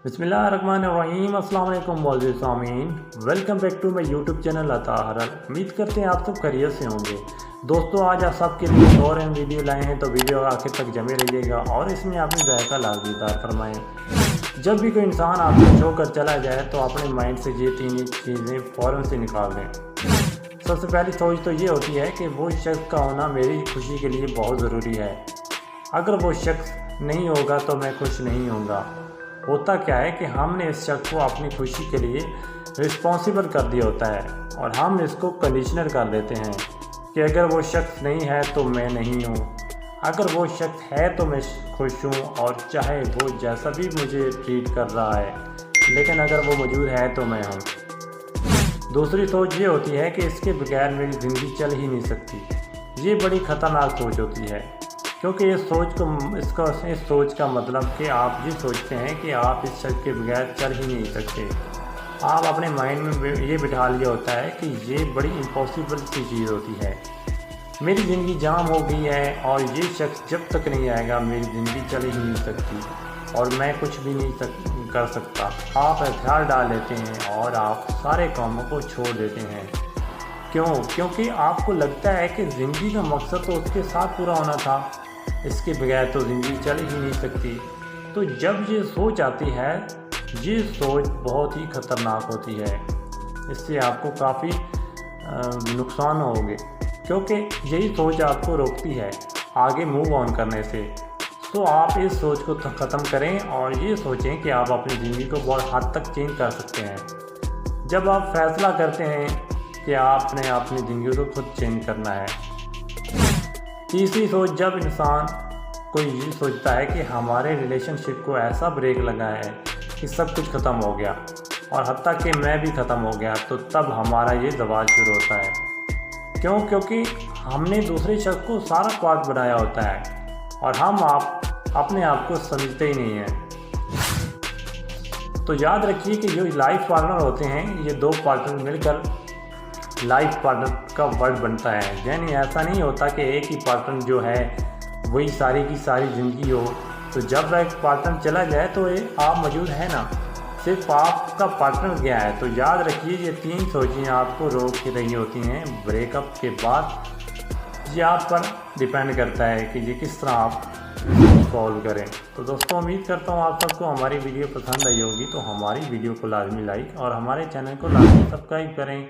बिस्मिल्लाहिर्रहमानिर्रहीम अस्सलाम वालेकुम मौलवी Sameen. Welcome back to my YouTube channel अता हरल। उम्मीद करते हैं आप सब खैरियत से होंगे। दोस्तों आज आप सबके लिए एक और वीडियो लाए हैं, तो वीडियो आखिर तक जमे रहिएगा और इसमें अपनी जायका लाजमीदार फरमाएँ। जब भी कोई इंसान आपको छोड़कर चला जाए तो अपने माइंड से ये तीन चीज़ें फ़ौरन से निकाल दें। सबसे पहली सोच तो ये होती है कि वो शख्स का होना मेरी खुशी के लिए बहुत ज़रूरी है। अगर वो शख्स नहीं होगा तो मैं खुश नहीं होऊंगा। होता क्या है कि हमने इस शख्स को अपनी खुशी के लिए रिस्पॉन्सिबल कर दिया होता है और हम इसको कंडीशनर कर देते हैं कि अगर वो शख्स नहीं है तो मैं नहीं हूँ, अगर वो शख्स है तो मैं खुश हूँ, और चाहे वो जैसा भी मुझे ट्रीट कर रहा है, लेकिन अगर वो मौजूद है तो मैं हूँ। दूसरी सोच ये होती है कि इसके बगैर मेरी ज़िंदगी चल ही नहीं सकती। ये बड़ी ख़तरनाक सोच होती है, क्योंकि इस सोच का मतलब कि आप ये सोचते हैं कि आप इस शख्स के बगैर चल ही नहीं सकते। आप अपने माइंड में ये बिठा लिया होता है कि ये बड़ी इम्पॉसिबल सी चीज़ होती है। मेरी ज़िंदगी जाम हो गई है और ये शख्स जब तक नहीं आएगा मेरी ज़िंदगी चल ही नहीं सकती और मैं कुछ भी नहीं कर सकता। आप हथियार डाल लेते हैं और आप सारे कामों को छोड़ देते हैं। क्यों? क्योंकि आपको लगता है कि ज़िंदगी का मकसद तो उसके साथ पूरा होना था, इसके बगैर तो ज़िंदगी चल ही नहीं सकती। तो जब ये सोच आती है, ये सोच बहुत ही ख़तरनाक होती है। इससे आपको काफ़ी नुकसान होंगे, क्योंकि यही सोच आपको रोकती है आगे मूव ऑन करने से। तो आप इस सोच को ख़त्म करें और ये सोचें कि आप अपनी ज़िंदगी को बहुत हद तक चेंज कर सकते हैं। जब आप फैसला करते हैं कि आपने अपनी ज़िंदगी को खुद चेंज करना है। तीसरी सोच, जब इंसान कोई ये सोचता है कि हमारे रिलेशनशिप को ऐसा ब्रेक लगा है कि सब कुछ ख़त्म हो गया और हत्ता कि मैं भी ख़त्म हो गया, तो तब हमारा ये ज़वाल शुरू होता है। क्यों? क्योंकि हमने दूसरे शख्स को सारा पार्ट बनाया होता है और हम अपने आप को समझते ही नहीं हैं। तो याद रखिए कि जो लाइफ पार्टनर होते हैं, ये दो पार्टनर मिलकर लाइफ पार्टनर का वर्ड बनता है। यानी ऐसा नहीं होता कि एक ही पार्टनर जो है वही सारी की सारी ज़िंदगी हो। तो जब एक पार्टनर चला जाए तो आप मौजूद है ना, सिर्फ आपका पार्टनर गया है। तो याद रखिए ये तीन सोचें आपको रोक के रही होती हैं ब्रेकअप के बाद। ये आप पर डिपेंड करता है कि ये किस तरह आप सॉल्व करें। तो दोस्तों उम्मीद करता हूँ आप सबको हमारी वीडियो पसंद आई होगी। तो हमारी वीडियो को लाजमी लाइक और हमारे चैनल को लाजमी सब्सक्राइब करें।